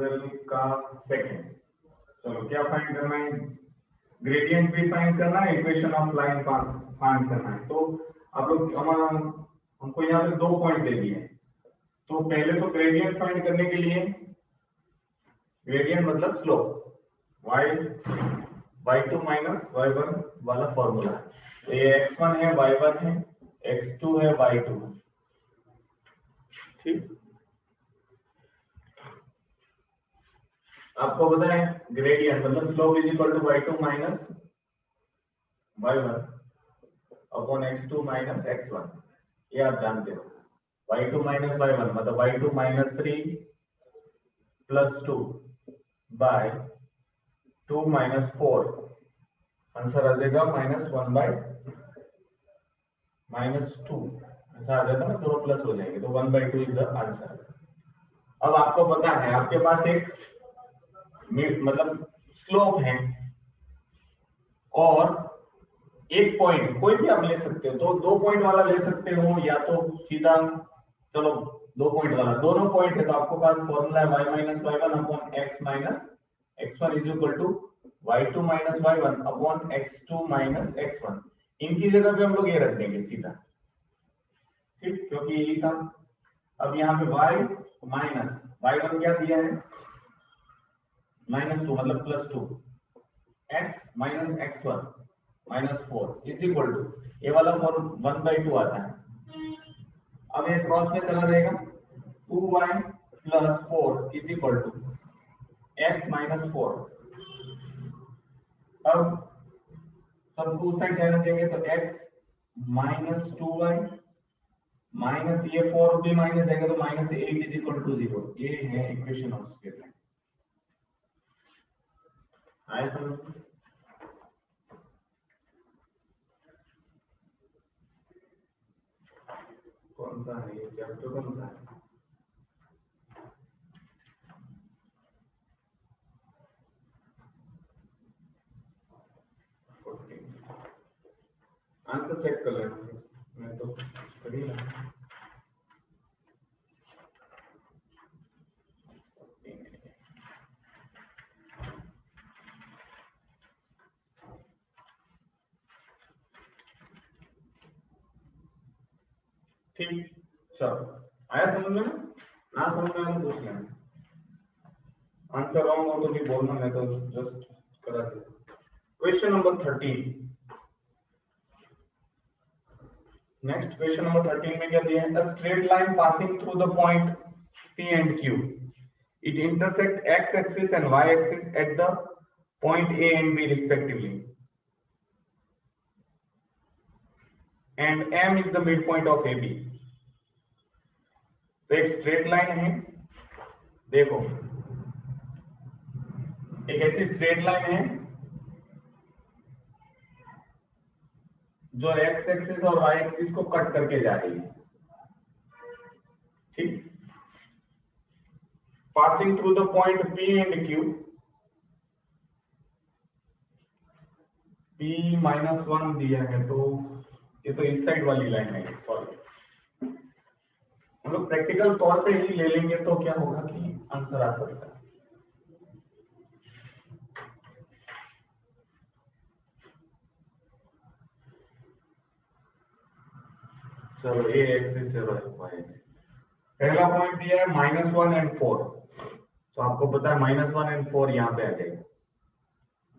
12 का सेकेंड। चलो क्या फाइंड करना है, ग्रेडियंट भी फाइंड करना है, equation of line pass find करना है। तो आप लोग हमको यहाँ पे 2 पॉइंट दे दिए, तो पहले तो ग्रेडियंट फाइंड करने के लिए, ग्रेडियंट मतलब स्लोप, y2 माइनस y1 वाला फॉर्मूला है। तो ये x1 है, y1 है, x2 है, y2 है। ठीक, आपको पता है ग्रेडियंट मतलब slope is equal to y2 minus y1 upon x2 minus x1, ये आप जानते हो। y2 माइनस y1 मतलब y2 minus 3 plus 2 by 2 minus 4, answer आ जाएगा -1 बाय -2, ऐसा आ जाता है ना, दोनों प्लस हो जाएंगे, तो 1/2 इज द आंसर। अब आपको पता है आपके पास एक मतलब स्लोप है और एक पॉइंट कोई भी आप ले सकते हो, तो 2 पॉइंट वाला ले सकते हो या तो सीधा, चलो 2 पॉइंट वाला, दोनों पॉइंट है तो आपको पास फॉर्मूला है y minus y1 upon x minus x1 is equal to y2 minus y1 upon x2 minus x1। इनकी जगह पे हम लोग ये रख देंगे सीधा, ठीक, क्योंकि यही था। अब यहाँ पे y माइनस y1 क्या दिया है, -2 मतलब +2, x minus x1 -4 is equal to, ये वाला फॉर्म 1/2 आता है। अब ये क्रॉस में चला जाएगा, 2y plus 4 is equal to x minus 4। अब सबको उस साइड ध्यान रखेंगे तो x माइनस 2y माइनस ये 4 भी माइनस जाएगा तो -8 इज इक्वल टू 0। ये है इक्वेशन ऑफ स्ट्रेट लाइन। आया समझ? कौन सा है ये चैप्टर, कौन सा है? आंसर चेक कर लेना, मैं तो कर ही रहा। ठीक, चलो आया समझ में? ना समझ में तो पूछ लेना, आंसर रॉन्ग हो तो भी बोलना, मैं तो जस्ट करा दे। Question number 13, next question number 13 में क्या दिया है, a straight line passing through the point P and Q, it intersect x axis and y axis at the point A and B respectively, and M is the midpoint of AB। तो एक straight line है, देखो एक ऐसी straight line है जो x axis और y axis को कट करके जा रही है, ठीक, passing through the point P and Q, P-1 दिया है, तो ये तो इस साइड वाली लाइन है, सॉरी हम लोग प्रैक्टिकल तौर पे ही ले लेंगे तो क्या होगा कि आंसर आ सकता है। चलो ये एक्सिस है, वाई एक्सिस, पहला पॉइंट दिया है -1 and 4, तो आपको पता है -1 and 4 यहाँ पे आ जाएगा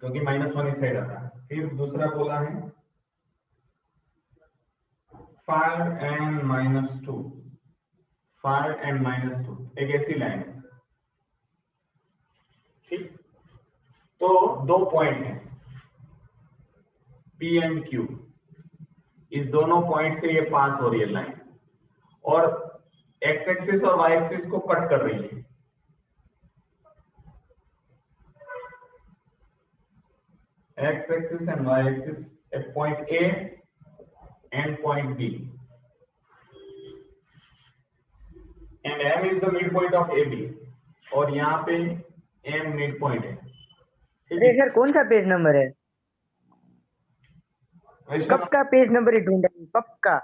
क्योंकि -1 इस साइड आता है। फिर दूसरा बोला है 5 and -2, 5 and -2, एक ऐसी लाइन है, ठीक, तो 2 पॉइंट है P and Q, इस दोनों पॉइंट से ये पास हो रही है लाइन और x एक्सिस और y एक्सिस को कट कर रही है। x axis and y axis at point A and point B, and M is the midpoint of AB, और यहाँ पे M midpoint है। अरे सर कौन सा पेज नंबर है, कब का पेज नंबर ही ढूंढ रही पक्का,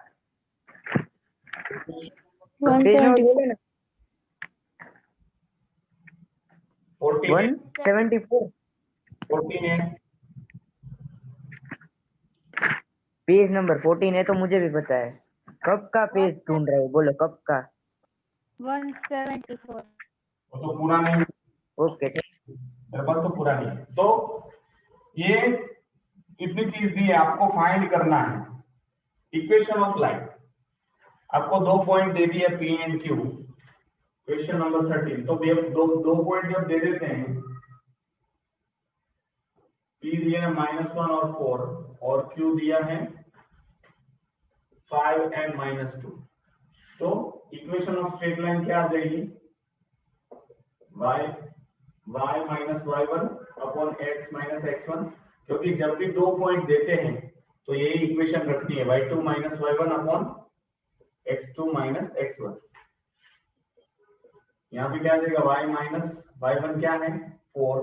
पेज नंबर बोलो ना। 14 174 14 है। पेज नंबर 14 है तो मुझे भी पता है। कब का पेज ढूंढ रहे हो, बोलो कब का। 174 वो तो पूरा नहीं, ओके मेरे पास तो पूरा नहीं है। तो ये इतनी चीज दी है, आपको फाइंड करना है इक्वेशन ऑफ लाइन। आपको 2 पॉइंट दे दिए P and Q, question number 13। तो दो पॉइंट जब दे देते हैं, पी दिया है -1 और 4 और क्यू दिया है 5 एंड -2, तो इक्वेशन ऑफ स्ट्रेट लाइन क्या आ जाएगी, y minus y1 upon x minus x1। क्योंकि जब भी 2 पॉइंट देते हैं तो यही इक्वेशन रखनी है, y2 minus y1 upon x2 minus x1। यहाँ पे क्या आ जाएगा, y माइनस y1 क्या है 4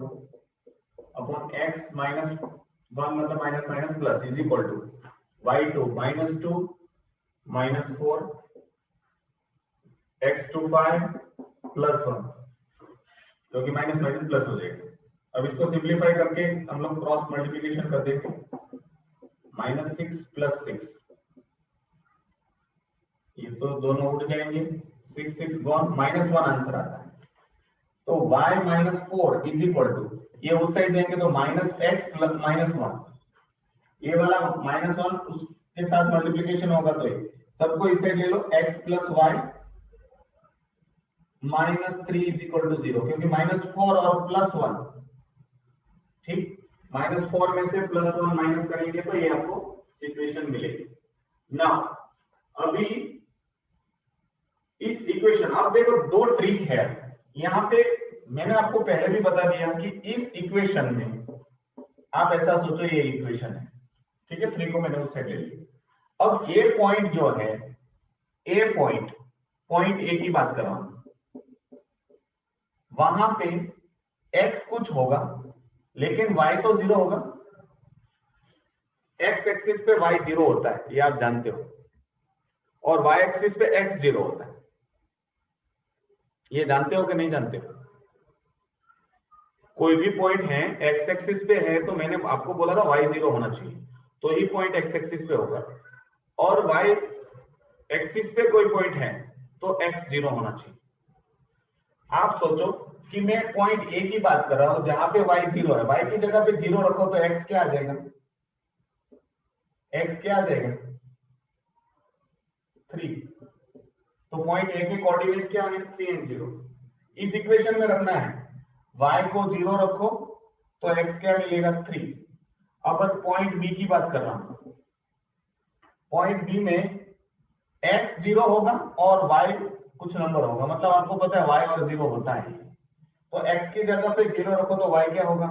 अपॉन x माइनस 1 मतलब minus minus plus is equal to y2 minus 2 minus 4 x2 5 plus 1, क्योंकि माइनस माइनस प्लस हो जाएगा। अब इसको सिंप्लीफाई करके हम लोग क्रॉस मल्टीप्लिकेशन कर देंगे, -6 प्लस 6, ये तो दोनों उड़ जाएंगे, 6 6 गॉन, -1 आंसर आता है। तो y minus 4 is equal to, ये उस साइड देंगे तो -x प्लस -1, ये वाला -1 उसके साथ मल्टीप्लिकेशन होगा तो ये सबको इस साइड ले लो, x plus y -3 is equal to 0, क्योंकि -4 और +1, ठीक, -4 में से +1 माइनस करेंगे तो ये आपको सिचुएशन मिलेगी। नाउ अभी इस इक्वेशन, आप देखो 2 ट्रिक है यहाँ पे। मैंने आपको पहले भी बता दिया कि इस इक्वेशन में आप ऐसा सोचो ये इक्वेशन है, ठीक है, 3 को मैंने उससे ले लिया। अब ए पॉइंट जो है, ए पॉइंट ए की बात कर रहा हूं, वहां पे x कुछ होगा लेकिन y तो 0 होगा। x एक्सिस पे y 0 होता है, ये आप जानते हो, और y एक्सिस पे x 0 होता है, ये जानते हो कि नहीं जानते हो। कोई भी पॉइंट है x एक्सिस पे है तो मैंने आपको बोला था y 0 होना चाहिए, तो ही पॉइंट x एक्सिस पे होगा, और y एक्सिस पे कोई पॉइंट है तो x 0 होना चाहिए। आप सोचो कि मैं पॉइंट ए की बात कर रहा हूं जहां पे y 0 है, y की जगह पे 0 रखो तो x क्या आ जाएगा, x क्या आ जाएगा 3। तो पॉइंट ए के कोऑर्डिनेट क्या है 3 एंड 0। इस इक्वेशन में रखना है, y को 0 रखो तो x क्या मिलेगा 3। अब पॉइंट बी की बात कर रहा हूं, पॉइंट बी में x 0 होगा और y कुछ नंबर होगा, मतलब आपको पता है y और 0 होता है, तो x की जगह पे 0 रखो तो y क्या होगा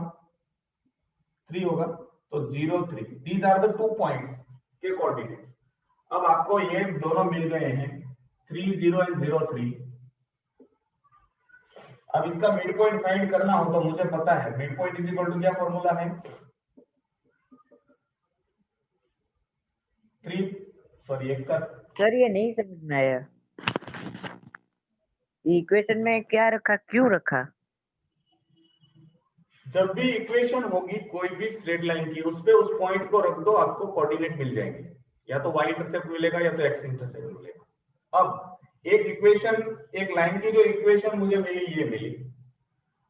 3 होगा, तो 0 3। दीज आर द 2 पॉइंट्स के कोऑर्डिनेट्स। अब आपको ये दोनों मिल गए हैं 3 0 एंड 0 3। अब इसका मिड पॉइंट फाइंड करना हो तो मुझे पता है mid point is equal to क्या फॉर्मूला है 3 सॉरी एक का सर ये नहीं समझ में आया, इक्वेशन में क्या रखा, क्यों रखा। जब भी इक्वेशन होगी कोई भी स्ट्रेट लाइन की, उस पे उस पॉइंट को रख दो, आपको कोऑर्डिनेट मिल जाएंगे, या तो y इंटरसेप्ट मिलेगा या तो x इंटरसेप्ट मिलेगा। अब एक इक्वेशन, एक लाइन की जो इक्वेशन मुझे मिली ये मिली,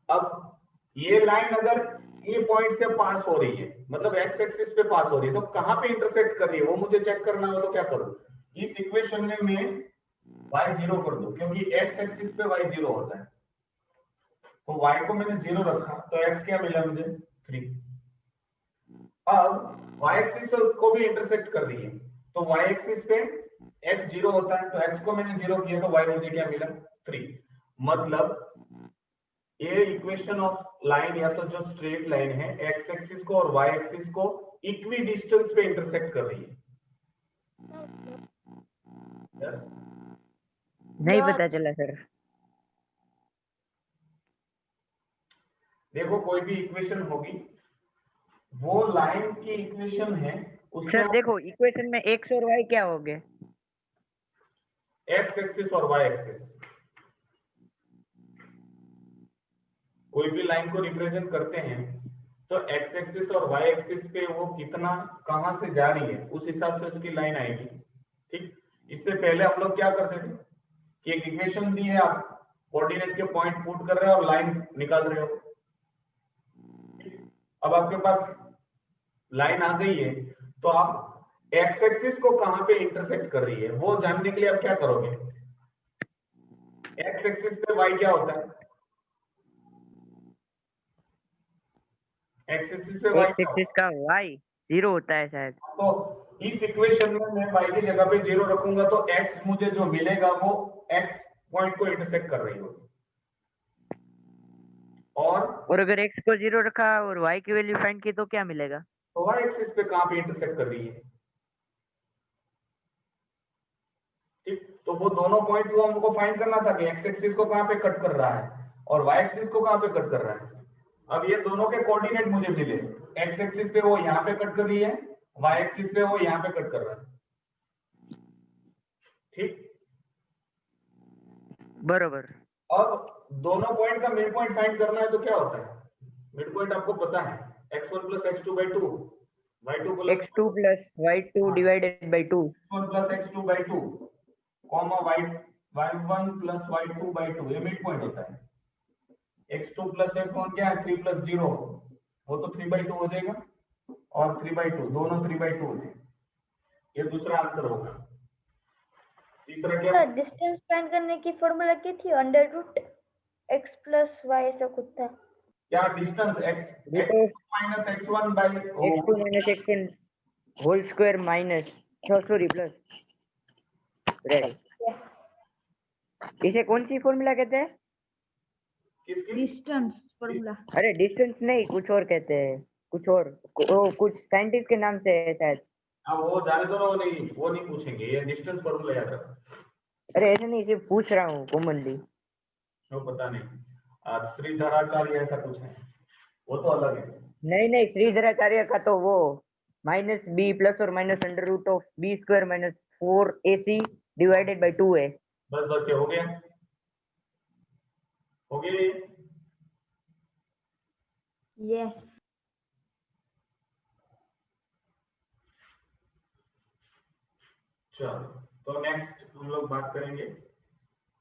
अब ये लाइन अगर ये पॉइंट से पास हो रही है, मतलब x एक्सिस पे पास हो रही है, तो कहां पे इंटरसेक्ट कर रही है वो मुझे चेक करना हो तो क्या करूं, इस इक्वेशन में मैं y 0 कर दूं, क्योंकि x एक्सिस पे y 0 होता है, तो y को मैंने 0 रखा तो x क्या मिला मुझे 3। अब y एक्सिस को भी इंटरसेक्ट कर रही है, तो y एक्सिस पे x 0 होता है, तो x को मैंने 0 किया तो y मुझे क्या मिला 3। मतलब ये इक्वेशन ऑफ लाइन, या तो जो स्ट्रेट लाइन है x एक्सिस को और y एक्सिस को इक्वी डिस्टेंस पे इंटरसेक्ट कर रही है। yes? नहीं पता चला सर। देखो कोई भी इक्वेशन होगी, वो लाइन की इक्वेशन है, उसमें सर देखो इक्वेशन में x और y क्या हो गए, x एक्सिस और y एक्सिस, कोई भी लाइन को रिप्रेजेंट करते हैं तो एक्स एक्सिस और वाई एक्सिस पे वो कितना कहां से जा रही है उस हिसाब से उसकी लाइन आएगी। ठीक, इससे पहले हम लोग क्या करते थे कि एक इक्वेशन दी है, आप कोऑर्डिनेट के पॉइंट पुट कर रहे हो और लाइन निकाल रहे हो। अब आपके पास लाइन आ गई है तो आप एक्स एक्सिस को कहां पे इंटरसेक्ट कर रही है वो जानने के लिए आप क्या करोगे, एक्स एक्सिस पे वाई क्या होता है, एक्स एक्सिस पे वाई एक्स एक्सिस का y 0 होता है शायद। तो इस इक्वेशन में मैं y की जगह पे 0 रखूंगा तो x मुझे जो मिलेगा वो x पॉइंट को इंटरसेक्ट कर रही होगी। और अगर x को 0 रखा और y की वैल्यू फाइंड की तो क्या मिलेगा? तो y एक्सिस पे कहां पे इंटरसेक्ट कर रही है। ठीक, तो वो दोनों पॉइंट को हमको फाइंड करना था कि x एक्सिस को कहां पे कट कर रहा है और y एक्सिस को कहां पे कट कर रहा है। अब ये दोनों के कोऑर्डिनेट मुझे मिले, x एक्सिस पे वो यहां पे कट कर रही है, y एक्सिस पे वो यहां पे कट कर रहा है। ठीक, बरोबर। अब दोनों पॉइंट का मिड पॉइंट फाइंड करना है तो क्या होता है, मिड पॉइंट आपको पता है x1 plus x2 by 2 y2 plus x2 plus y2 divided by 2 x1 plus x2 by 2 comma y1 plus y2 by 2 ये मिड पॉइंट होता है। x2 plus x1 क्या है 3 plus 0 वो तो 3 by 2 हो जाएगा और 3 by 2 दोनों 3 by 2 हो जाएंगे। ये दूसरा आंसर होगा। तीसरा क्या, डिस्टेंस फाइंड करने की फॉर्मूला क्या थी, under root x plus y ऐसा कुछ था क्या distance x minus x1 by x2 minus x1 whole square minus sorry plus ready. इसे कौन सी फॉर्मूला कहते हैं? किसकी, डिस्टेंस फॉर्मूला। अरे डिस्टेंस नहीं, कुछ और कहते हैं, कुछ और कुछ साइंटिस्ट के नाम से है शायद। अब वो जाने दो ना, वो नहीं पूछेंगे, ये डिस्टेंस फॉर्मूला याद रखो। अरे ऐसे नहीं, सिर्फ पूछ रहा हूँ कॉमनली। वो पता नहीं, आज श्रीधराचार्य ऐसा कुछ है, वो तो अलग है। नहीं नहीं, श्रीधराचार्य का तो वो माइनस बी प्लस और minus under root of B square minus 4ac divided by 2 है। बस बस ये हो गया, हो गया ये। यस चलो, तो नेक्स्ट हम लोग बात करेंगे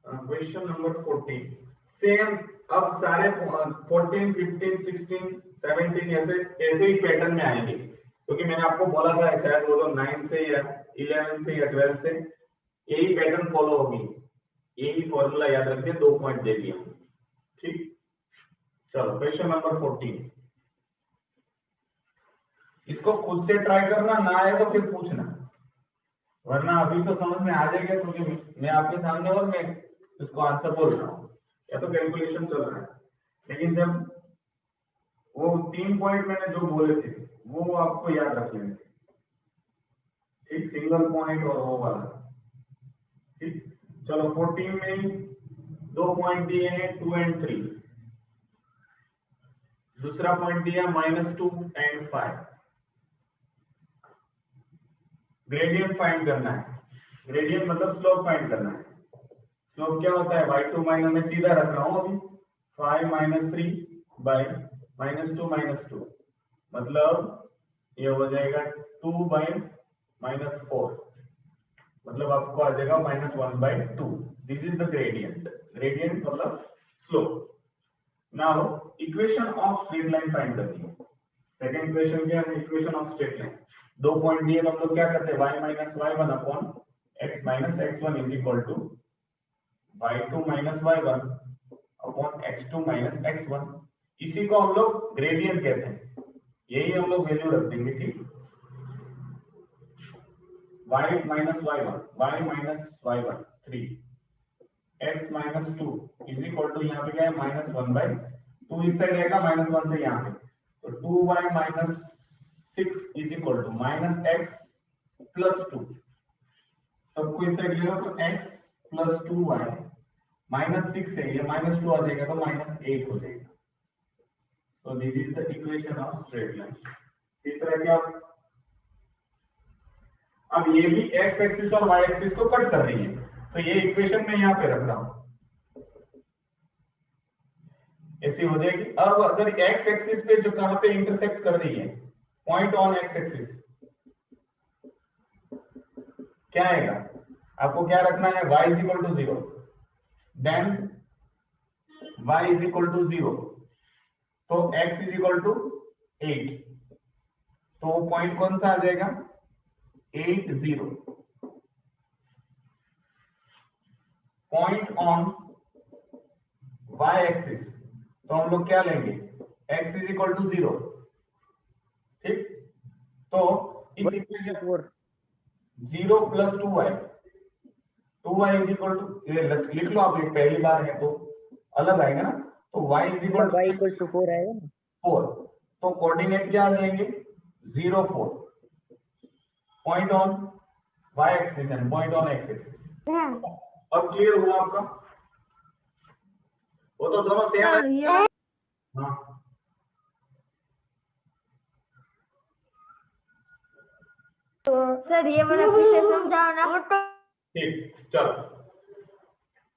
क्वेश्चन नंबर 14। सेम, अब सारे 14 15 16 17 ऐसे ही पैटर्न में आएंगे, क्योंकि मैंने आपको बोला था शायद वो तो 9 से या 11 से या 12 से यही पैटर्न फॉलो होगी, यही फॉर्मूला याद रखिए, 2 पॉइंट दे दिया। ठीक, चलो क्वेश्चन नंबर 14, इसको खुद से ट्राई करना, ना आए तो फिर पूछना, वरना अभी तो समझ में आ जाएगा क्योंकि मैं आपके सामने और मैं इसको आंसर बोल रहा हूँ या तो कैलकुलेशन चल रहा है। लेकिन जब वो 3 पॉइंट मैंने जो बोले थे वो आपको याद रख लेने थे। ठीक, सिंगल पॉइंट और वो वाला। ठीक, चलो 14 में 2 पॉइंट दिए हैं 2 and 3, दूसरा पॉइंट दिया -2 and 5। ग्रेडियंट फाइंड करना है, ग्रेडियंट मतलब स्लोप फाइंड करना है। स्लोप क्या होता है, y2 माइनस, मैं सीधा रख रहा हूं अभी, 5 - 3 बाय -2 - 2, मतलब ये हो जाएगा 2 बाय -4, मतलब आपको आ जाएगा -1/2। This is the gradient, gradient मतलब slope. Now equation of straight line find करनी है। सेकंड इक्वेशन क्या है, equation of straight line. 2 point दिए तो हम लोग क्या करते हैं, y - y1 upon x - x1 is equal to y2 - y1 upon x2 - x1। इसी को हम लोग ग्रेडियंट कहते हैं, यही हम लोग वैल्यू रख देंगे। ठीक, y - y1 3, x - 2 is equal to, यहाँ पे क्या है -1/2, इस साइड आएगा -1 से यहाँ पे, तो 2y - 6 is equal to -x + 2, सबको इस साइड ले लो तो x + 2y, -6 है ये -2 आ जाएगा तो -8 हो जाएगा। So this is the equation of straight line। तीसरा क्या, अब ये भी x एक्सिस और y एक्सिस को कट कर रही है, तो ये इक्वेशन मैं यहाँ पे रख रहा हूं। ऐसी हो जाएगी। अब अगर एक्स एक्सिस पे जो कहां पे इंटरसेक्ट कर रही है, पॉइंट ऑन एक्स एक्सिस, क्या आएगा? आपको क्या रखना है? y is equal to 0, then y is equal to 0, तो x इज इक्वल टू 8, तो पॉइंट कौन सा आ जाएगा? 8 0। पॉइंट ऑन y एक्सिस, तो हम लोग क्या लेंगे? x इज इक्वल टू 0, ठीक। तो इस equation 0 plus 2y, 2y is equal to, लिख लो आप, ये पहली बार है तो अलग आएगा ना, तो y is equal y equal to 4 आएगा ना। 4, तो कोऑर्डिनेट क्या आ जाएंगे? 0 4, point on y axis and point on x axis. अब क्लियर हुआ आपका? वो तो दोनों सेम है। हाँ, तो सर ये वाला फिर से समझाओ ना। ठीक, चलो,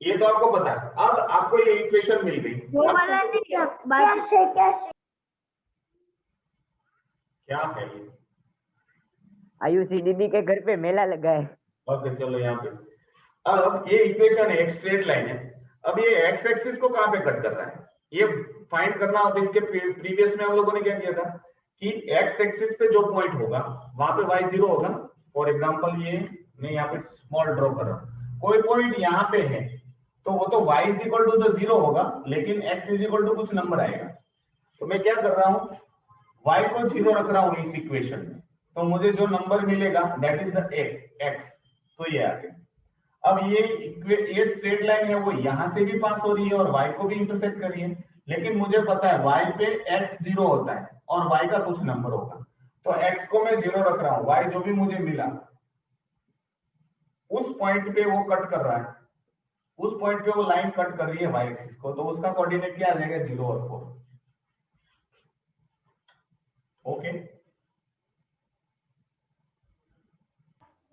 ये तो आपको पता है। अब आपको ये इक्वेशन मिल गई, वो वाला नहीं, कैसे क्या है ये? आयुषी दीदी के घर पे मेला लगा है। ओके, चलो यहाँ पे, अब ये इक्वेशन है, एक स्ट्रेट लाइन है। अब ये एक्स एक्सिस को कहां पे कट कर रहा है, ये फाइंड करना होता है। इसके प्रीवियस में हम लोगों ने क्या किया था कि एक्स एक्सिस पे जो पॉइंट होगा वहां पे y 0 होगा ना। फॉर एग्जांपल ये मैं यहाँ पे स्मॉल ड्रॉ कर रहा हूँ, कोई पॉइंट यहाँ पे है तो वो तो y इज इक्वल टू 0 होगा, लेकिन x इज इक्वल टू कुछ नंबर आएगा। तो मैं क्या कर रहा हूँ, y को 0 रख रहा हूँ इस इक्वेशन में, तो मुझे जो नंबर मिलेगा दैट इज द x, तो ये आ गया। अब ये स्ट्रेट लाइन है, वो यहां से भी पास हो रही है और y को भी इंटरसेक्ट कर रही है, लेकिन मुझे पता है y पे x 0 होता है और y का कुछ नंबर होगा, तो x को मैं 0 रख रहा हूं, y जो भी मुझे मिला उस पॉइंट पे वो कट कर रहा है, उस पॉइंट पे वो लाइन कट कर रही है y एक्सिस को, तो उसका कोऑर्डिनेट क्या आ जाएगा? 0 और 4। Okay,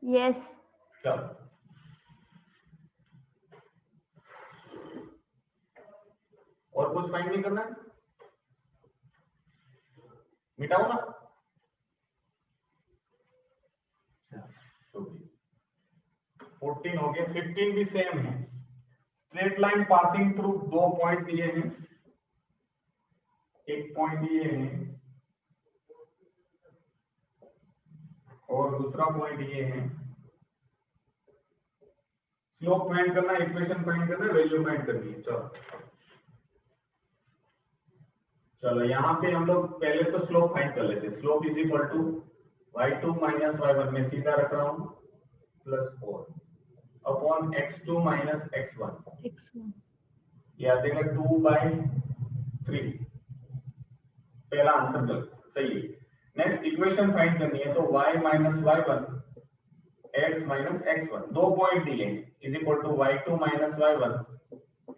yes. चलो और कुछ फाइंड नहीं करना है, मिटाओ ना। 14 हो गया, 15 भी सेम है। स्ट्रेट लाइन पासिंग थ्रू दो पॉइंट दिए हैं, एक पॉइंट ये है और दूसरा पॉइंट ये है। स्लोप फाइंड करना, इक्वेशन फाइंड करना, वैल्यू फाइंड करनी है। चलो यहाँ पे हम लोग पहले तो स्लोप फाइंड कर लेते हैं। Slope is equal to y2 minus y1 में सीधा रख रहा हूँ +4 अपॉन x2 माइनस x1, ये आ जाएगा 2/3। पहला आंसर गलत, सही है। नेक्स्ट इक्वेशन फाइंड करनी है, तो y minus y1 x minus x1, दो पॉइंट दिए हैं, is equal to y2 minus y1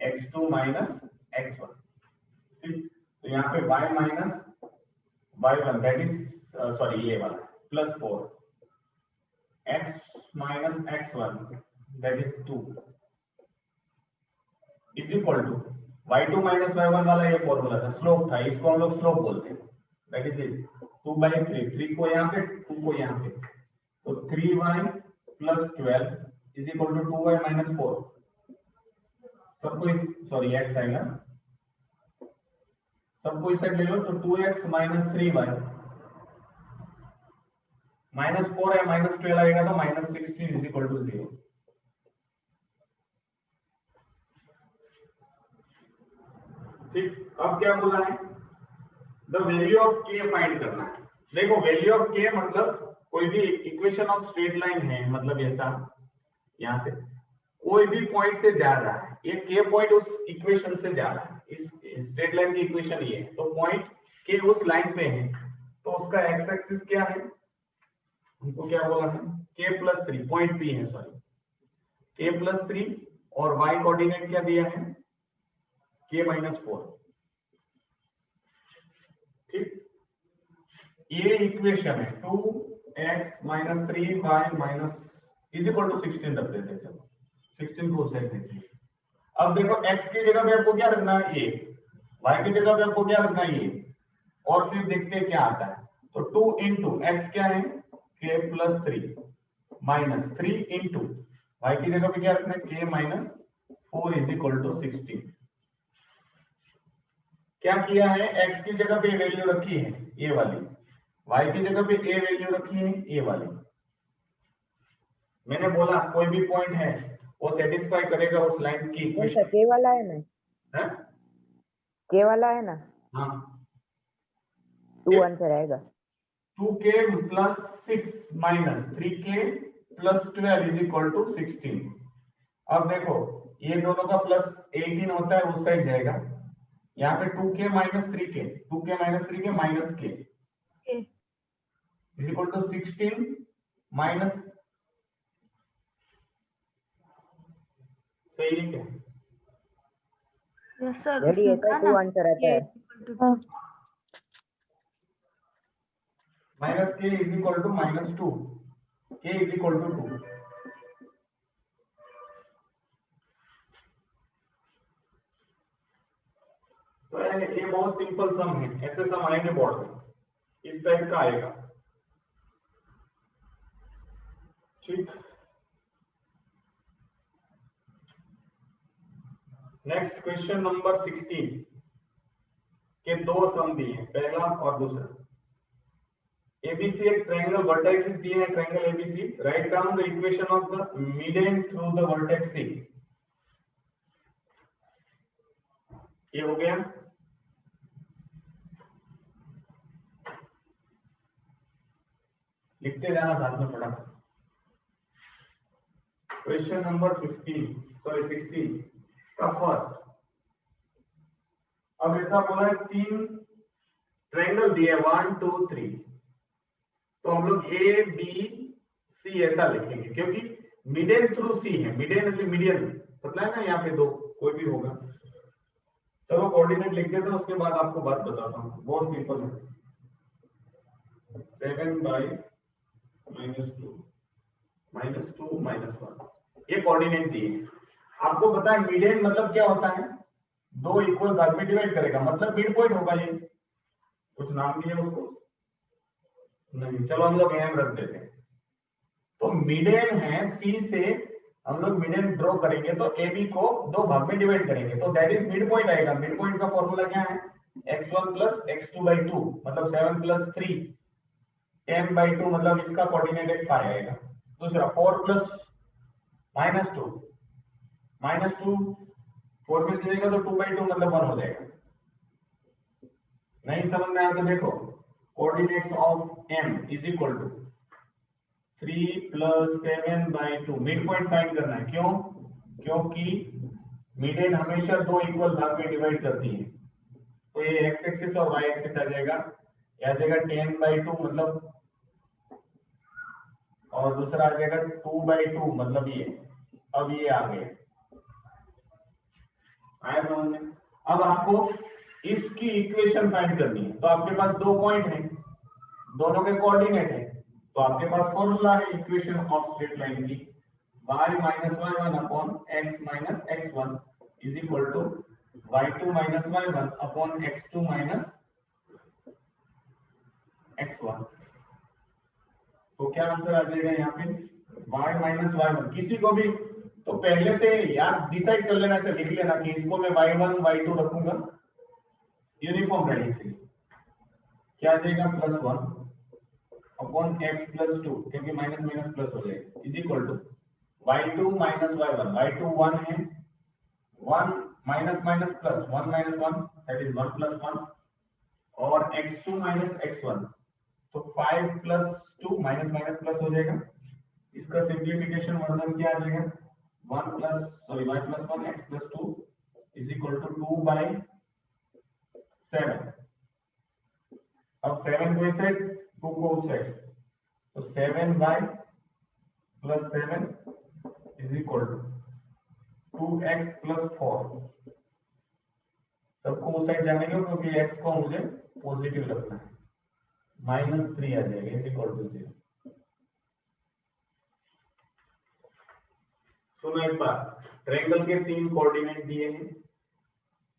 x2 minus x1। ठीक, तो यहाँ पे y minus y1 that is sorry ये वाला +4 x minus x1 that is 2 is equal to y2 minus y1 वाला ये फॉर्मूला था, स्लोप था, इसको हम लोग स्लोप बोलते हैं। दैट इज दिस 2/3, 3 को यहाँ पे 2 को यहाँ पे, तो 3y plus 12 is equal to 2y minus 4। सबको सॉरी x आएगा, सबको इस साइड ले लो, तो 2x माइनस 3y माइनस 4 है, माइनस 12 आएगा तो माइनस 16 इज इक्वल टू 0। ठीक, अब क्या बोला है? The value of k find करना है। देखो वैल्यू ऑफ k मतलब कोई भी इक्वेशन ऑफ स्ट्रेट लाइन है, मतलब ऐसा यहां से कोई भी पॉइंट से जा रहा है, ये k पॉइंट उस इक्वेशन से जा रहा है, इस स्ट्रेट लाइन की इक्वेशन ये है, तो पॉइंट k उस लाइन पे है, तो उसका x एक्सिस क्या है? हमको क्या बोला है? k+3, पॉइंट p है, सॉरी k+3, और y कोऑर्डिनेट क्या दिया है? k-4। ठीक, ये इक्वेशन है 2x minus 3y minus is equal to 16 रख देते हैं। चलो 16 को उस साइड देते हैं। अब देखो x की जगह पे आपको क्या रखना है? a, y की जगह पे आपको क्या रखना है ये, और फिर देखते हैं क्या आता है। तो 2 इंटू एक्स क्या है k plus 3 minus 3 into y की जगह पे क्या रखना है k minus 4 is equal to 16। क्या किया है, x की जगह पे वैल्यू रखी है ये वाली, y की जगह पे a वैल्यू रखी है ये वाली। मैंने बोला कोई भी पॉइंट है वो सेटिस्फाई करेगा उस लाइन की कौन सा इक्वेशन के वाला है ना, है। के वाला है ना, हाँ 2 आंसर आएगा। 2k plus 6 minus 3k plus 12 is equal to 16। अब देखो ये दोनों का प्लस 18 होता है उस साइड जाएगा, यहाँ पे 2k minus 3k, 2k minus 3k minus k is equal to 16 minus, सही है क्या? यस सर, रेडी है उसमें सर, था 2 ना आंसर आता है। Minus k is equal to minus 2, k is equal to 2। तो ये बहुत सिंपल सम है, ऐसे सम आएंगे बोर्ड में, इस टाइप का आएगा। ठीक, नेक्स्ट क्वेश्चन नंबर 16 के दो सम दिए हैं, पहला और दूसरा। एबीसी एक ट्रायंगल वर्टाइसिस दिए हैं, triangle A B C, write down the equation of the median through the vertex C. ये हो गया। लिखते जाना साथ में फटाफट। क्वेश्चन नंबर 16 का फर्स्ट। अब ऐसा बोला है 3 ट्रायंगल दिए 1 2 3, तो हम लोग ए बी सी ऐसा लिखेंगे क्योंकि मीडियन थ्रू सी है, मीडियन मतलब मीडियन पता है ना, यहाँ पे दो कोई भी होगा। चलो कोऑर्डिनेट लिख देता हूं, उसके बाद आपको बात बताता हूँ, बहुत सिंपल है। 7 बाई -2 -2 -1, ये कोऑर्डिनेट दिए। आपको पता है मीडियन मतलब क्या होता है, दो इक्वल भाग में डिवाइड करेगा, मतलब मिड पॉइंट होगा। ये कुछ नाम दिए उसको नहीं, चलो हम लोग एम रख देते हैं। तो मीडियन है सी से, हम लोग मीडियन ड्रॉ करेंगे तो ए बी को दो भाग में डिवाइड करेंगे, तो दैट इज मिड पॉइंट आएगा। मिड पॉइंट का फॉर्मूला क्या है, x1 प्लस x2/2 मतलब 7 प्लस 3 10/2, मतलब इसका कोऑर्डिनेट एक 5 आएगा। दूसरा 4 प्लस -2 -2 4 में से जाएगा तो 2/2 मतलब 1 हो जाएगा। नहीं समझ में आया तो देखो, coordinates of m is equal to 3 plus 7/2, mid point find करना है। क्यों, क्योंकि मीडियन हमेशा दो इक्वल भाग में डिवाइड करती है। तो ये x एक्सिस और y एक्सिस आ जाएगा, यह आ जाएगा 10/2 मतलब, और दूसरा आ जाएगा 2/2 मतलब ये। अब ये आ गए, आया समझ में। अब आपको इसकी इक्वेशन फाइंड करनी है, तो आपके पास दो पॉइंट हैं, दोनों के कोऑर्डिनेट है, तो आपके पास फॉर्मूला है इक्वेशन ऑफ स्ट्रेट लाइन की, y minus y1 upon x minus x1 is equal to y2 minus y1 upon x2 minus x1। तो क्या आंसर आ जाएगा यहाँ पे, y माइनस y1। किसी को भी तो पहले से यार डिसाइड कर लेना, ऐसे लिख लेना कि इसको मैं y1 y2 रखूंगा, यूनिफॉर्म रहने से। क्या आ जाएगा +1 अपॉन x प्लस 2, क्योंकि माइनस माइनस प्लस हो जाएगा, is equal to y2 minus y1, y2 1 है, 1 minus minus plus 1 minus 1 that is 1 plus 1, और x2 माइनस x1, तो 5 प्लस 2 माइनस माइनस प्लस हो जाएगा। इसका सिंप्लीफिकेशन वर्जन क्या आ जाएगा, 1 plus sorry y plus 1 x plus 2 is equal to 2/7। अब 7 को इस साइड, 2 को उस साइड, तो 7y plus 7 is equal to 2x plus 4। सबको उस साइड जाने दो क्योंकि x को मुझे पॉजिटिव रखना है, -3 आ जाएगा इज इक्वल टू 0। सुनो एक बार, ट्रायंगल के तीन कोऑर्डिनेट दिए हैं,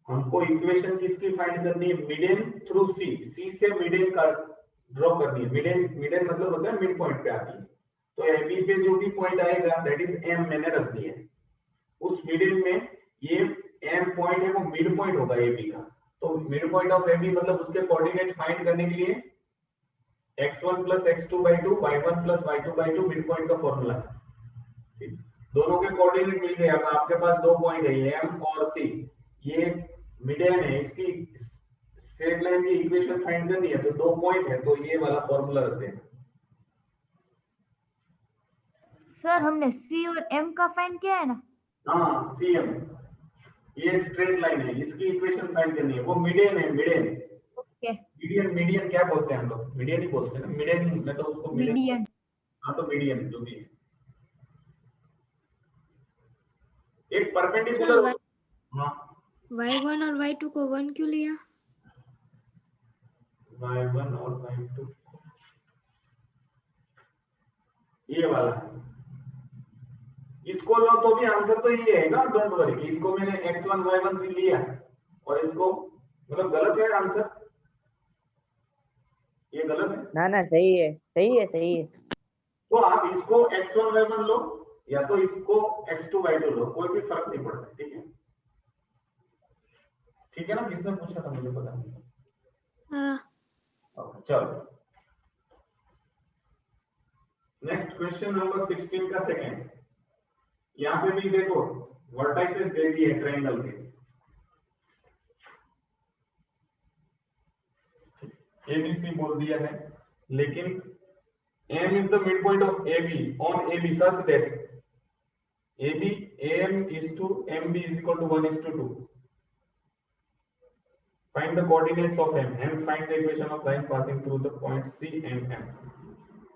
हमको इक्वेशन किसकी फाइंड करनी है, मीडियन थ्रू सी, सी से मीडियन का ड्रॉ करनी है। मीडियन मतलब होता है मिड पॉइंट पे आती है, तो एबी पे जो भी पॉइंट आएगा दैट इज एम मैंने रख दिया है। उस मीडियन में ये एम पॉइंट है वो मिड पॉइंट होगा एबी का, तो मिड पॉइंट ऑफ एबी मतलब उसके कोऑर्डिनेट फाइंड करने के लिए x1 plus x2 by 2 y1 plus y2 by 2 mid point का फॉर्मूला है। दोनों के कोऑर्डिनेट मिल गए। अब आपके पास दो पॉइंट है एम और सी, ये मीडियन है, इसकी स्ट्रेट लाइन की इक्वेशन फाइंड करनी है, तो दो पॉइंट है तो ये वाला फॉर्मूला रखते हैं। सर हमने सी और एम का फाइंड किया है ना। हाँ सीएम, ये स्ट्रेट लाइन है, इसकी इक्वेशन फाइंड करनी है, वो मीडियन है। मीडियन ओके मीडियन क्या बोलते हैं हम लोग, मीडियन ही बोलते हैं ना, मीडियन मैं तो उसको मीडियन। हाँ तो मीडियन जो भी है एक परपेंडिकुलर। हाँ y1 और y2 को 1 क्यों लिया? y1 और y2 ये वाला है, इसको लो तो भी आंसर तो ये है ना, डोंट वरी। इसको मैंने x1 y1 भी लिया और इसको मतलब गलत है आंसर, ये गलत है ना ना सही है सही है सही है। तो आप इसको x1 y1 लो या तो इसको x2 y2 लो, कोई भी फर्क नहीं पड़ता। ठीक है, ठीक है ना, किसने पूछा था मुझे पता नहीं। हाँ चलो नेक्स्ट क्वेश्चन नंबर 16 का सेकंड। यहाँ पे भी देखो वर्टाइसेस दे दिए ट्रायंगल के, ABC बोल दिया है, लेकिन M is the midpoint of AB on AB such that AM is to MB is equal to 1:2. Find the coordinates of M. Hence find the equation of line passing through the point C and M.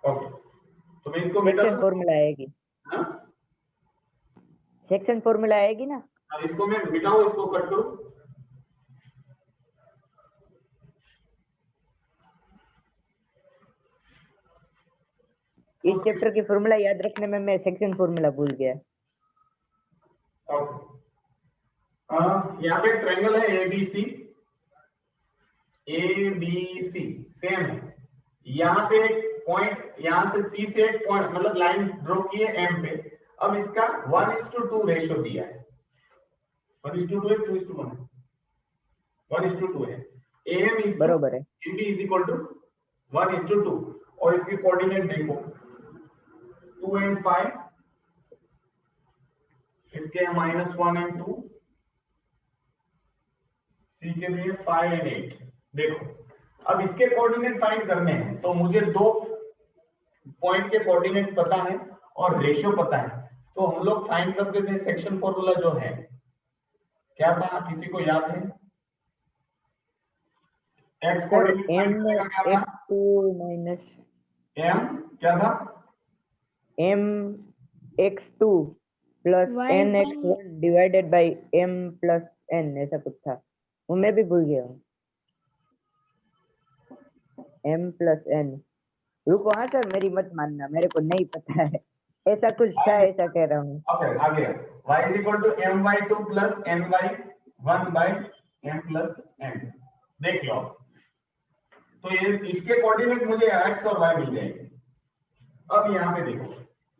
Okay. तो मैं इसको मिटा section formula आएगी, हाँ section formula आएगी ना। इसको मैं मिटाऊं, इसको कट करूं। इस चैप्टर की फॉर्मूला याद रखने में मैं सेक्शन फॉर्मूला भूल गया। ओके यहाँ पे ट्रायंगल है ABC, ABC सेम है। यहाँ पे एक पॉइंट, यहाँ से C से एक पॉइंट मतलब लाइन ड्रॉ की है M पे। अब इसका 1:2 रेशियो दिया है, 1:2 है 2:1 है, 1:2 है। AM is बरोबर है। MB is equal to 1:2 और इसके कोऑर्डिनेट देखो 2 and 5, इसके -1 and 2, C के लिए 5 and 8। देखो अब इसके कोऑर्डिनेट फाइंड करने हैं, तो मुझे दो पॉइंट के कोऑर्डिनेट पता है और रेशियो पता है, तो हम लोग फाइंड करते थे सेक्शन फॉर्मूला जो है क्या था, किसी को याद है? x कोऑर्डिनेट फाइंड करने का क्या था? x2 माइनस m क्या था? m x2 plus n x1 divided by m plus n, ऐसा कुछ था, वो मैं भी भूल गया हूँ। m प्लस n, रुको हाँ सर मेरी मत मानना, मेरे को नहीं पता है, ऐसा कुछ था, ऐसा कह रहा हूँ। ओके आगे y is equal to my2 plus ny1 by m plus n। देख लो तो ये इसके कोऑर्डिनेट मुझे x और y मिल जाएंगे। अब यहाँ पे देखो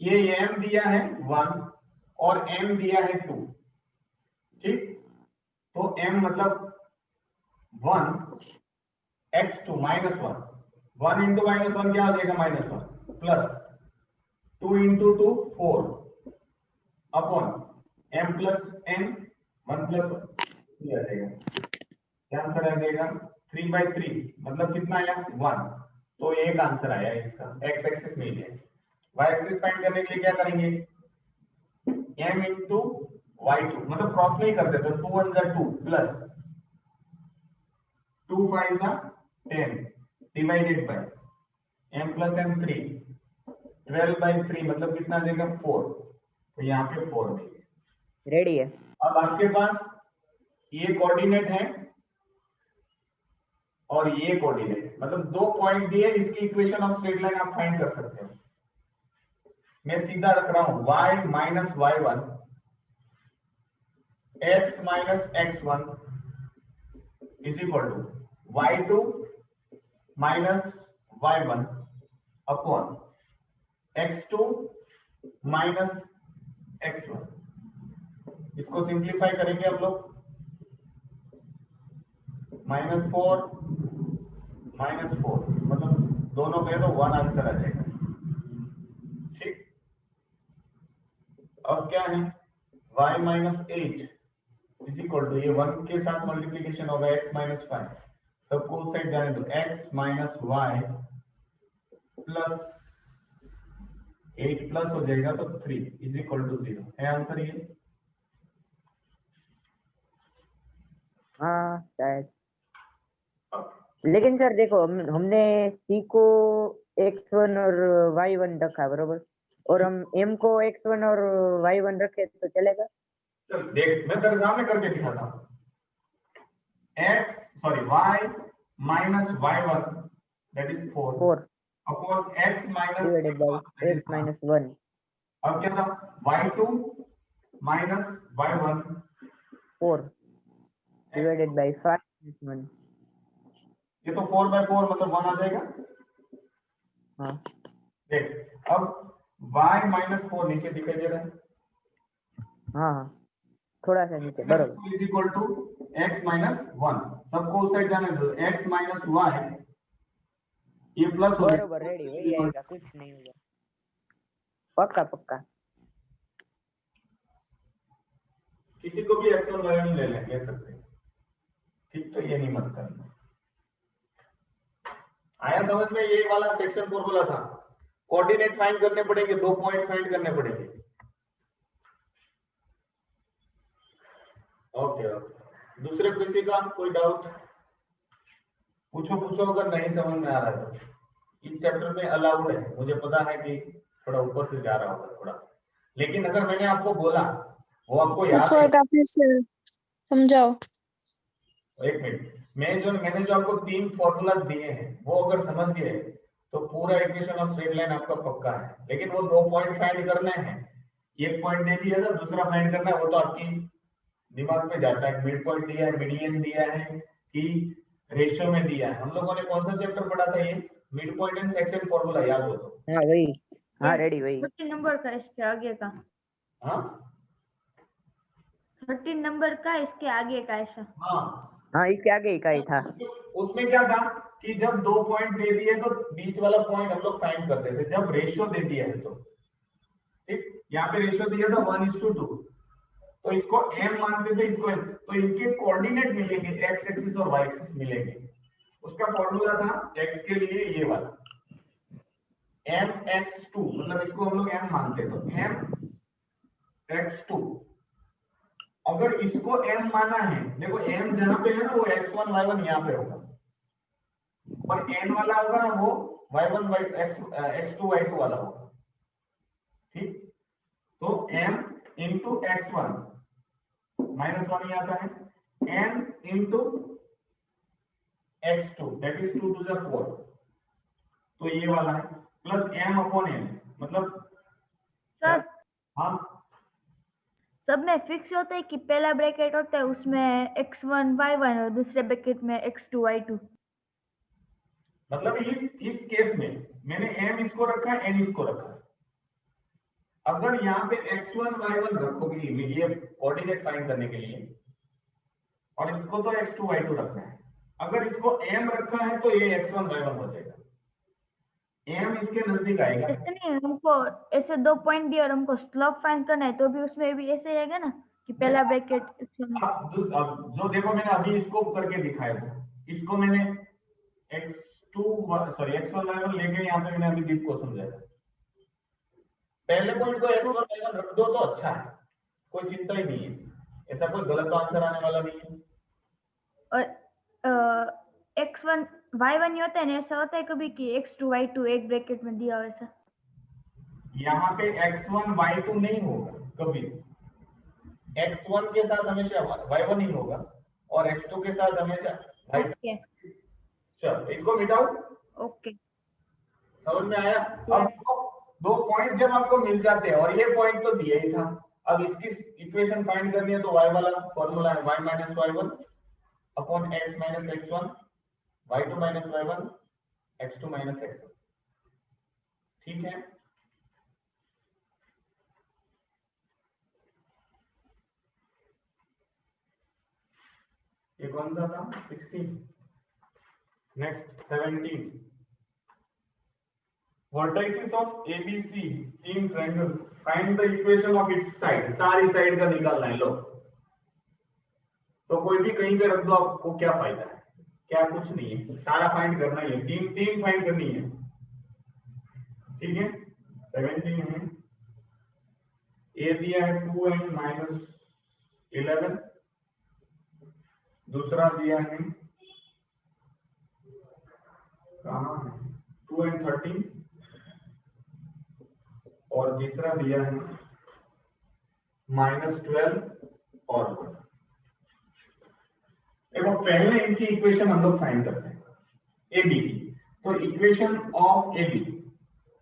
ये m दिया है 1 और m दिया है 2, ठीक, तो m मतलब 1 x2 -1, 1 into -1 क्या आ जाएगा -1 plus 2 into 2 4 upon m plus n 1 plus 1 आ जाएगा। क्या आंसर आ जाएगा? 3/3 मतलब कितना आया 1, तो एक आंसर आया इसका। x एक्सिस नहीं है, y एक्सिस फाइंड करने के लिए क्या करेंगे, m into y2 मतलब क्रॉस नहीं करते तो 2 1 2 plus 2 5 10 divided by m plus n 3 12/3 मतलब कितना आ जाएगा 4, तो यहाँ पे 4 देंगे। रेडी है। अब आपके पास ये कोऑर्डिनेट है और ये कोऑर्डिनेट, मतलब दो पॉइंट दिए, इसकी इक्वेशन ऑफ स्ट्रेट लाइन आप फाइंड कर सकते हो। मैं सीधा रख रहा हूं y minus y1 x minus x1 is equal to y2 minus y1 upon x2 minus x1। इसको सिंप्लीफाई करेंगे हम लोग, -4 -4 मतलब दोनों कहे तो 1 आंसर आ जाएगा। ठीक, अब क्या है y minus 8 is equal to, ये 1 के साथ मल्टीप्लीकेशन होगा x माइनस 5, सबको उस साइड जाने दो, x minus y plus 8 plus हो जाएगा तो 3 इज इक्वल टू 0 है आंसर ये। हाँ शायद, लेकिन सर देखो हमने c को x1 और y1 रखा बरोबर, और हम m को x1 और y1 रखे तो चलेगा? चल देख, मैं तेरे सामने करके दिखाता हूँ। y minus y1 that is 4 upon x divided by x minus 1। अब क्या था y2 minus y1 4 divided by 5 1। ये तो 4/4 मतलब 1 आ जाएगा। हाँ देख अब y माइनस 4 नीचे दिखाई दे रहा है, हाँ हाँ थोड़ा सा नीचे बरोबर। Is equal to x minus 1, सबको उस साइड जाने दो, x माइनस y ये प्लस हो जाएगा, बरोबर रेडी वही आएगा, कुछ नहीं होगा, पक्का पक्का। किसी को भी x1 y1 ले सकते हैं। ठीक, तो ये नहीं मत करना। आया समझ में? ये वाला सेक्शन फॉर्मूला था, कोऑर्डिनेट फाइंड करने पड़ेंगे, 2 पॉइंट फाइंड करने पड़ेंगे। ओके ओके, दूसरे किसी का कोई डाउट पूछो अगर नहीं समझ में आ रहा है तो। इस चैप्टर में अलाउड है, मुझे पता है कि थोड़ा ऊपर से जा रहा होगा थोड़ा, लेकिन अगर मैंने आपको बोला वो आपको याद है, फिर से समझाओ। एक मिनट, मैंने जो आपको 3 फॉर्मूला दिए हैं वो अगर समझ गए तो पूरा इक्वेशन ऑफ स्ट्रेट लाइन आपका पक्का है। लेकिन वो 2 पॉइंट फाइंड करने हैं, एक पॉइंट दे दिया था, दूसरा फाइंड करना है, वो तो आपकी दिमाग में जाता है। मिड पॉइंट दिया है, मीडियन दिया है कि रेशियो में दिया है। हम लोगों ने कौन सा चैप्टर पढ़ा था? ये mid point and section formula, याद हो तो? हाँ वही, हाँ रेडी वही। 13 नंबर का इसके आगे का, हाँ 13 नंबर का इसके आगे का ऐसा। हाँ इसके आगे ही का ही था। उसमें क्या था कि जब 2 पॉइंट दे दिए तो बीच वाला पॉइंट हम लोग फाइंड करते थे, जब रेशियो दे दिया है तो। ठीक, यहाँ पे रेशियो दिया था 1:2, तो इसको m मानते थे, इसको m, तो इनके कोऑर्डिनेट मिलेंगे, x एक्सिस और y एक्सिस मिलेंगे। उसका फॉर्मूला था x के लिए ये वाला mx2, मतलब इसको हम लोग m मानते, तो mx2। अगर इसको m माना है, देखो m जहां पे है ना वो x1 y1 यहाँ पे होगा, और n वाला होगा ना वो y1 x2 y2 वाला होगा। ठीक, तो m इंटू x1 -1 ही आता है, n into x2 that is 2 to the 4, तो ये वाला है, प्लस m अपॉन n, मतलब सर हाँ सब में फिक्स होता है कि पहला ब्रैकेट होता है उसमें x1 y1 और दूसरे ब्रैकेट में x2 y2। मतलब इस केस में मैंने m इसको रखा है, n इसको रखा है। अगर यहाँ पे x1 y1 रखोगे ये कोऑर्डिनेट फाइंड करने के लिए, और इसको तो x2 y2 रखना है, अगर इसको m रखा है तो ये x1 y1 हो जाएगा, m इसके नजदीक आएगा। ऐसे नहीं, हमको ऐसे 2 पॉइंट दिए और हमको स्लोप फाइंड करना है तो भी उसमें भी ऐसे आएगा ना कि पहला ब्रैकेट अब जो देखो मैंने अभी इसको करके दिखाया था, इसको मैंने x1 y1 लेके यहाँ पे मैंने अभी डीप को समझाया। पहले पॉइंट को x1 y1 रख दो तो अच्छा है, कोई चिंता ही नहीं है, ऐसा कोई गलत आंसर आने वाला नहीं है। और x1 y1 ही होता है ना, ऐसा होता है कभी कि x2 y2 एक ब्रैकेट में दिया हो ऐसा? यहाँ पे x1 y2 नहीं होगा कभी, x1 के साथ हमेशा y1 ही होगा और x2 के साथ हमेशा y2। ओके चलो इसको मिटाओ, ओके समझ में आया? अब 2 पॉइंट जब आपको मिल जाते हैं, और ये पॉइंट तो दिया ही था, अब इसकी इक्वेशन फाइंड करनी है तो y वाला फॉर्मूला है y - y1 upon x minus x1 y2 minus y1 x2 minus x1। ठीक है, ये कौन सा था? 16। Next 17, vertices of ABC in triangle, find the equation of its side. सारी साइड का निकालना है। लो तो कोई भी कहीं पे रख दो, आपको क्या फायदा है? क्या, कुछ नहीं है, सारा फाइंड करना ही है। तीन फाइंड करनी है। ठीक है, 17 है, ए दिया है 2n माइनस 11, दूसरा दिया है कहाँ है 2n 13, और तीसरा दिया है माइनस 12 और 1। देखो पहले इनकी इक्वेशन हम लोग फाइंड करते हैं ए बी की। तो इक्वेशन ऑफ ए बी,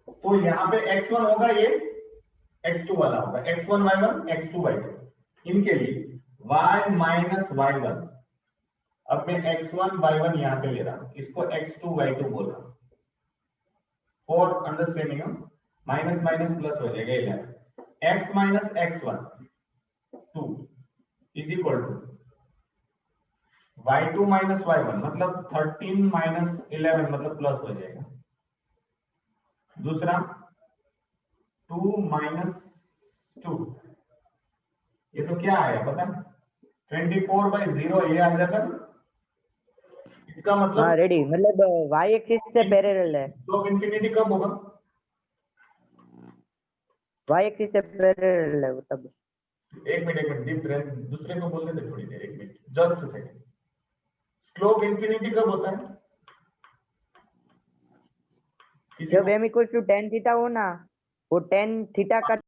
तो यहाँ पे x1 होगा, ये x2 वाला होगा, x1 y1 x2 y2। इनके लिए y माइनस y1, अब मैं x1 y1 यहाँ पे ले रहा हूं, इसको x2 y2 बोल रहा हूं for understanding. Minus minus plus हो जाएगा, 11 x minus x1 2 is equal to y2 minus y1, मतलब 13 माइनस 11 मतलब प्लस हो जाएगा। दूसरा 2 माइनस 2, ये तो क्या आया पता है? 24/0 ये आ जाएगा। इसका मतलब हाँ रेडी, मतलब y एक्सिस से पैरेलल है। स्लोप इंफिनिटी कब होगा? y एक्सिस से पैरेलल है वो तब। एक मिनट डीप ब्रेथ, दूसरे को बोलने दे थोड़ी देर, एक minute just a second. Slope infinity कब होता है? जब m equal to tan theta हो ना, वो tan थीटा का